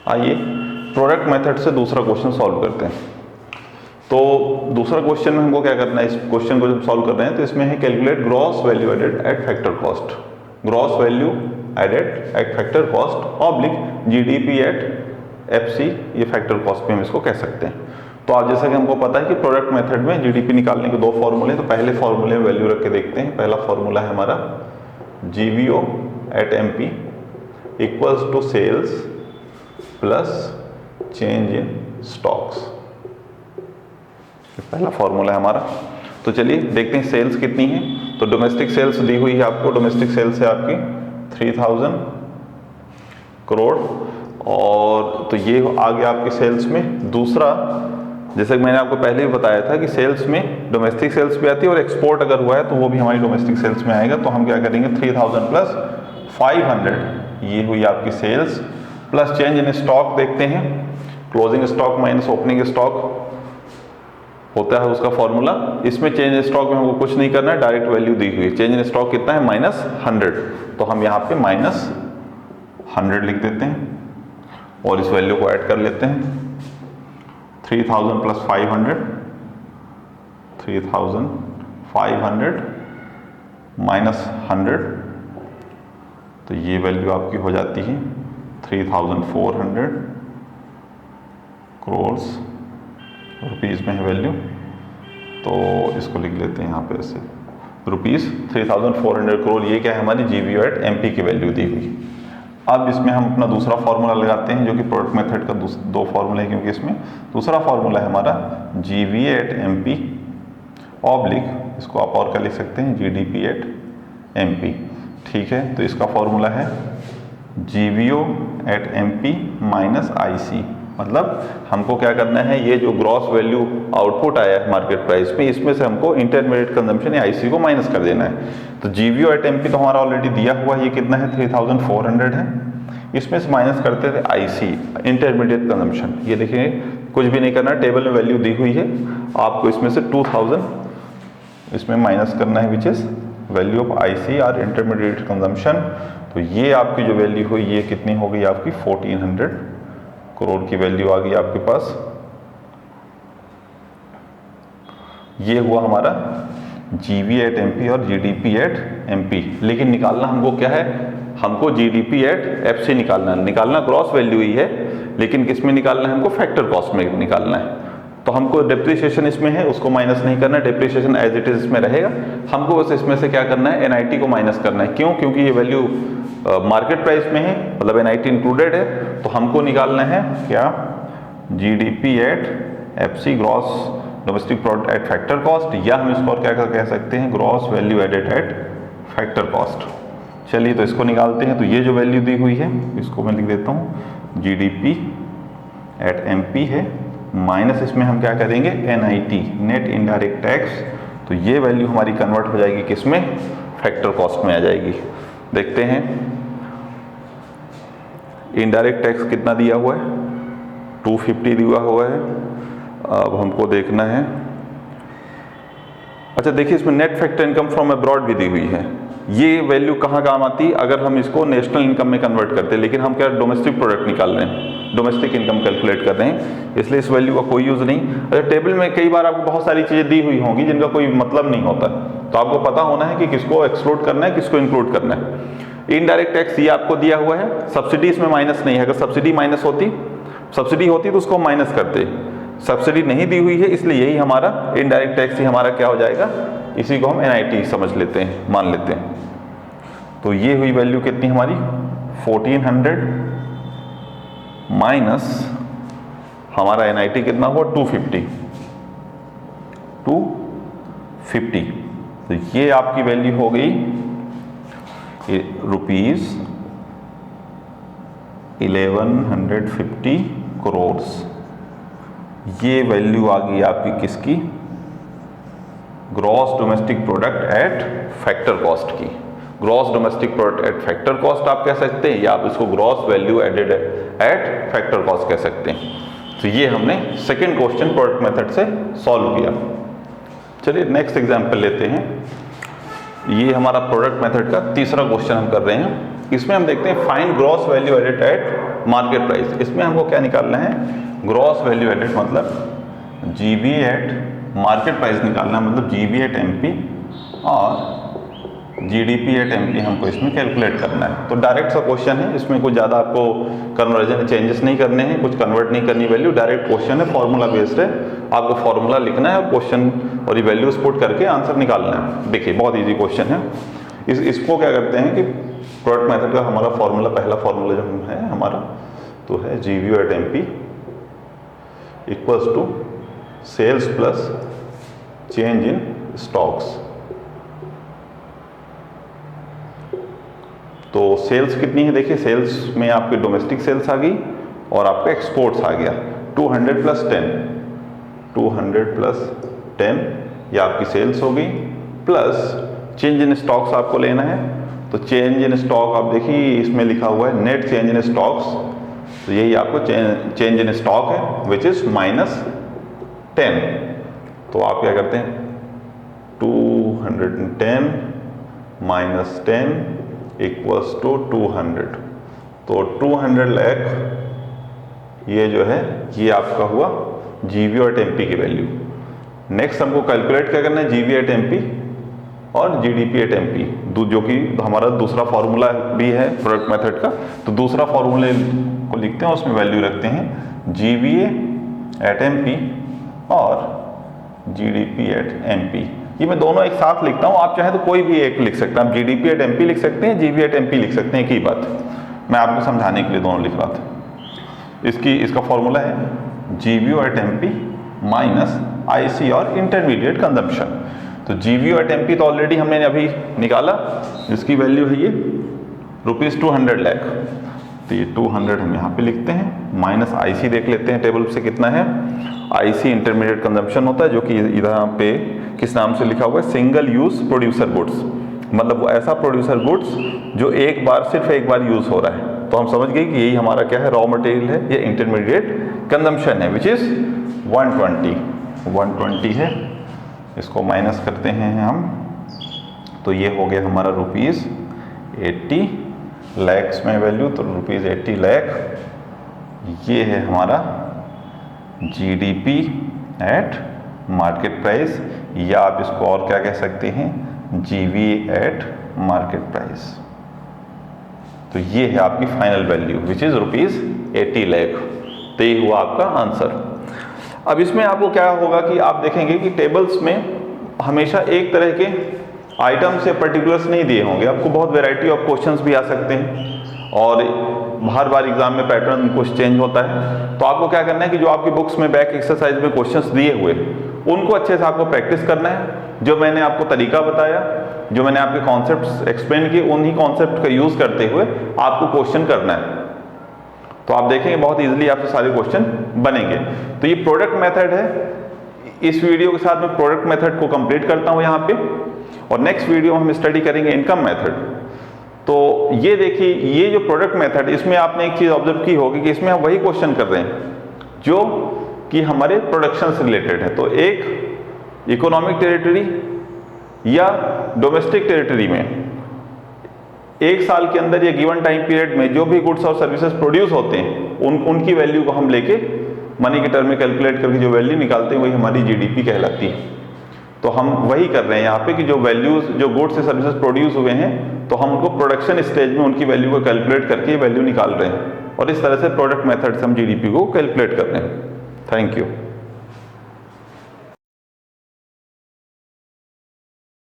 आइए product method से दूसरा क्वेश्चन सॉल्व करते हैं। तो दूसरा क्वेश्चन में हमको क्या करना है, इस क्वेश्चन को जब सॉल्व कर रहे हैं तो इसमें है calculate gross value added at factor cost, gross value added at factor cost oblique GDP at FC, ये फैक्टर कॉस्ट पे हम इसको कह सकते हैं। तो आज जैसा कि हमको पता है कि प्रोडक्ट मेथड में जीडीपी निकालने के दो फॉर्मूले हैं, तो पहले फॉर्मूले में वैल्यू रख के देखते हैं। पहला फॉर्मूला है हमारा GVO at MP equals to sales plus change in stocks, पहला फॉर्मूला है हमारा। तो चलिए देखते हैं सेल्स कितनी है। तो डोमेस्टिक सेल्स दी हुई है आपको, डोमेस्टिक सेल्स है आपकी 3000 करोड़, और तो ये आ गया आपकी सेल्स में। दूसरा, जैसे कि मैंने आपको पहले भी बताया था कि सेल्स में डोमेस्टिक सेल्स भी आती है और एक्सपोर्ट अगर हुआ है तो वो भी हमारी डोमेस्टिक सेल्स में आएगा। तो हम क्या करेंगे, 3000 प्लस 500, ये हुई आपकी sales, plus change in stock देखते हैं, closing stock minus opening stock होता है उसका फॉर्मूला। इसमें चेंज इन स्टॉक में हमको कुछ नहीं करना है, डायरेक्ट वैल्यू दी हुई है। चेंज इन स्टॉक कितना है, -100, तो हम यहाँ पे -100 लिख देते हैं और इस वैल्यू को ऐड कर लेते हैं। 3000 प्लस 500, 3500 -100, तो ये वैल्यू आपकी हो जाती है 3400 करोड़ रुपीज़ में है वैल्यू। तो इसको लिख लेते हैं यहाँ पे ऐसे, रुपीज़ 3400 करोड़, ये क्या है हमारी जीवीओ एट एमपी की वैल्यू दी हुई। अब इसमें हम अपना दूसरा फॉर्मूला लगाते हैं जो कि प्रोडक्ट मेथड का दो फॉर्मूला है, क्योंकि इसमें दूसरा फॉर्मूला है हमारा जीवी एट एमपी ऑब्लिक, इसको आप और क्या लिख सकते हैं, जीडीपी एट एमपी। ठीक है, तो इसका फॉर्मूला है जीवीओ एट एमपी माइनस आईसी। मतलब हमको क्या करना है, ये जो ग्रॉस वैल्यू आउटपुट आया है मार्केट प्राइस में, इसमें से हमको इंटरमीडिएट कंजम्पशन या आईसी को माइनस कर देना है। तो जीवीओ एट एमपी तो हमारा ऑलरेडी दिया हुआ है, ये कितना है 3400 है। इसमें से माइनस करते थे आईसी, इंटरमीडिएट कंजम्पशन। ये देखिए कुछ भी नहीं करना, टेबल में वैल्यू दी हुई है, आपको इसमें से 2000 इसमें माइनस करना है, which is value of IC और इंटरमीडिएट कंजम्पशन। तो ये आपकी जो वैल्यू हुई ये कितनी हो गई आपकी 1400 करोड़ की वैल्यू आ गई आपके पास। ये हुआ हमारा जीवी एट एमपी और जीडीपी एट एमपी। लेकिन निकालना हमको क्या है, हमको जीडीपी एट एफसी निकालना ग्रॉस वैल्यू ही है, लेकिन किस में निकालना है, हमको फैक्टर कॉस्ट में निकालना है। तो हमको डेप्रिसिएशन इसमें है, उसको माइनस नहीं करना है, डेप्रिसिएशन एज इट इज इसमें रहेगा। हमको बस इसमें से क्या करना है, एनआईटी को माइनस करना है। क्यों? क्योंकि ये वैल्यू मार्केट प्राइस में है, मतलब एनआईटी इंक्लूडेड है। तो हमको निकालना है क्या, GDP at FC gross domestic product at factor cost, या हम इसको और क्या कह सकते हैं, gross value added at factor cost. चलिए तो इसको निकालते हैं। तो ये जो वैल्यू दी हुई है इसको मैं लिख देता हूँ, जीडीपी एट एमपी है, माइनस इसमें हम क्या करेंगे, एनआईटी नेट इनडायरेक्ट टैक्स। तो ये वैल्यू हमारी कन्वर्ट हो जाएगी किसमें, फैक्टर कॉस्ट में आ जाएगी। देखते हैं इनडायरेक्ट टैक्स कितना दिया हुआ है, 250 दिया हुआ है। अब हमको देखना है, अच्छा देखिए इसमें net factor income from abroad भी दी हुई है। ये वैल्यू कहाँ काम आती, अगर हम इसको नेशनल इनकम में कन्वर्ट करते हैं, लेकिन हम क्या डोमेस्टिक प्रोडक्ट निकाल रहे हैं, डोमेस्टिक इनकम कैलकुलेट कर रहे हैं, इसलिए इस वैल्यू का कोई यूज नहीं। अच्छा टेबल में कई बार आपको बहुत सारी चीजें दी हुई होंगी जिनका कोई मतलब नहीं होता, तो आपको पता होना है कि किसको एक्सक्लूड करना है, किसको इंक्लूड करना है। इनडायरेक्ट टैक्स ये आपको दिया हुआ है, सब्सिडी इसमें माइनस नहीं है। अगर सब्सिडी माइनस होती, सब्सिडी होती तो उसको माइनस करते, सब्सिडी नहीं दी हुई है, इसलिए यही हमारा इनडायरेक्ट टैक्स ही हमारा क्या हो जाएगा, इसी को हम एनआईटी समझ लेते हैं, मान लेते हैं। तो ये हुई वैल्यू कितनी हमारी 1400 माइनस हमारा एनआईटी कितना हुआ 250। तो ये आपकी वैल्यू हो गई रुपीज 1150 करोड़। ये वैल्यू आ गई आपकी किसकी, gross domestic product at factor cost की। Gross domestic product at factor cost आप कह सकते हैं, या आप इसको gross value added at factor cost कह सकते हैं। तो ये हमने सेकंड क्वेश्चन प्रोडक्ट मेथड से सॉल्व किया। चलिए नेक्स्ट एग्जांपल लेते हैं। ये हमारा प्रोडक्ट मेथड का तीसरा क्वेश्चन हम कर रहे हैं। इसमें हम देखते हैं find gross value added at market price. इसमें हमको क्या निकालना है, ग्रॉस वैल्यू एडेड मतलब जीबी एट मार्केट प्राइस निकालना है, मतलब जीबी एट एमपी और जीडीपी एट एमपी हमको इसमें कैलकुलेट करना है। तो डायरेक्ट सा क्वेश्चन है, इसमें कुछ ज़्यादा आपको कन्वर्जन चेंजेस नहीं करने हैं, कुछ कन्वर्ट नहीं करनी वैल्यू, डायरेक्ट क्वेश्चन है, फॉर्मूला बेस्ड है। आपको फॉर्मूला लिखना है और क्वेश्चन और ये वैल्यूज पुट करके आंसर निकालना है। देखिए बहुत ईजी क्वेश्चन है। इसको क्या करते हैं कि प्रोडक्ट मेथड का हमारा फॉर्मूला, पहला फॉर्मूला जो है हमारा तो है GV at MP equals to sales plus change in stocks. तो सेल्स कितनी है, देखिए सेल्स में आपके डोमेस्टिक सेल्स आ गई और आपका एक्सपोर्ट्स आ गया 200 प्लस 10, 200 प्लस 10 ये आपकी सेल्स हो गई, प्लस चेंज इन स्टॉक्स आपको लेना है। तो चेंज इन स्टॉक आप देखिए इसमें लिखा हुआ है नेट चेंज इन स्टॉक्स, तो यही आपको चेंज इन स्टॉक है विच इज -10। तो आप क्या करते हैं 210 माइनस 10 इक्वल्स टू 200। तो 200 लाख ये जो है ये आपका हुआ जीवी और एमपी की वैल्यू। नेक्स्ट हमको कैलकुलेट क्या करना है, जीवी एट एमपी और जीडीपी एट एमपी, जो कि हमारा दूसरा फॉर्मूला भी है प्रोडक्ट मेथड का। तो दूसरा फॉर्मूले को लिखते हैं, उसमें वैल्यू रखते हैं जीवीए एट एमपी और जीडीपी एट एमपी। ये मैं दोनों एक साथ लिखता हूँ, आप चाहे तो कोई भी एक लिख सकते हैं, आप जीडीपी एट एमपी लिख सकते हैं, जीवी एट एमपी लिख सकते हैं, एक ही बात। मैं आपको समझाने के लिए दोनों लिख रहा था। इसका फॉर्मूला है GV at MP minus IC और इंटरमीडिएट कंजम्पशन। तो जीवी एट एमपी तो ऑलरेडी हमने अभी निकाला, जिसकी वैल्यू है ये ₹200 लाख। तो ये 200 हम यहाँ पे लिखते हैं, माइनस आईसी देख लेते हैं टेबल से कितना है। आईसी इंटरमीडिएट कंजम्पशन होता है, जो कि इधर पे किस नाम से लिखा हुआ है, सिंगल यूज प्रोड्यूसर गुड्स, मतलब वो ऐसा प्रोड्यूसर गुड्स जो सिर्फ एक बार यूज हो रहा है। तो हम समझ गए कि यही हमारा क्या है, रॉ मटेरियल है, ये इंटरमीडिएट कंजम्पशन है, विच इज 120 है। इसको माइनस करते हैं हम, तो ये हो गया हमारा ₹80 लैक्स में वैल्यू, तो ₹80 लाख ये है हमारा जीडीपी एट मार्केट प्राइस, या आप इसको और क्या कह सकते हैं, जीवी एट मार्केट प्राइस। तो ये है आपकी final value which is ₹80 lakh. तो ये हुआ आपका आंसर। अब इसमें आपको क्या होगा कि आप देखेंगे कि टेबल्स में हमेशा एक तरह के आइटम्स या पर्टिकुलर्स नहीं दिए होंगे, आपको बहुत वैरायटी ऑफ क्वेश्चंस भी आ सकते हैं और हर बार एग्जाम में पैटर्न कुछ चेंज होता है। तो आपको क्या करना है कि जो आपकी बुक्स में बैक एक्सरसाइज में क्वेश्चंस दिए हुए उनको अच्छे से आपको प्रैक्टिस करना है। जो मैंने आपको तरीका बताया, जो मैंने आपके कॉन्सेप्ट्स एक्सप्लेन किए, उन्हीं कॉन्सेप्ट का यूज करते हुए आपको क्वेश्चन करना है। तो आप देखेंगे बहुत इजीली आपसे सारे क्वेश्चन बनेंगे। तो ये प्रोडक्ट मेथड है। इस वीडियो के साथ मैं प्रोडक्ट मेथड को कंप्लीट करता हूं यहाँ पे, और नेक्स्ट वीडियो में हम स्टडी करेंगे इनकम मेथड। तो ये देखिए, ये जो प्रोडक्ट मेथड, इसमें आपने एक चीज ऑब्जर्व की होगी कि इसमें हम वही क्वेश्चन कर रहे हैं जो कि हमारे प्रोडक्शन से रिलेटेड है। तो एक इकोनॉमिक टेरिटरी या डोमेस्टिक टेरिटरी में एक साल के अंदर या गिवन टाइम पीरियड में जो भी गुड्स और सर्विसेज प्रोड्यूस होते हैं उनकी वैल्यू को हम लेके मनी के टर्म में कैलकुलेट करके जो वैल्यू निकालते हैं वही हमारी जीडीपी कहलाती है। तो हम वही कर रहे हैं यहाँ पे कि जो वैल्यूज, जो गुड्स से सर्विसेज प्रोड्यूस हुए हैं, तो हम उनको प्रोडक्शन स्टेज में उनकी वैल्यू को कैलकुलेट करके वैल्यू निकाल रहे हैं, और इस तरह से प्रोडक्ट मेथड से हम जीडीपी को कैलकुलेट कर रहे हैं। Thank you.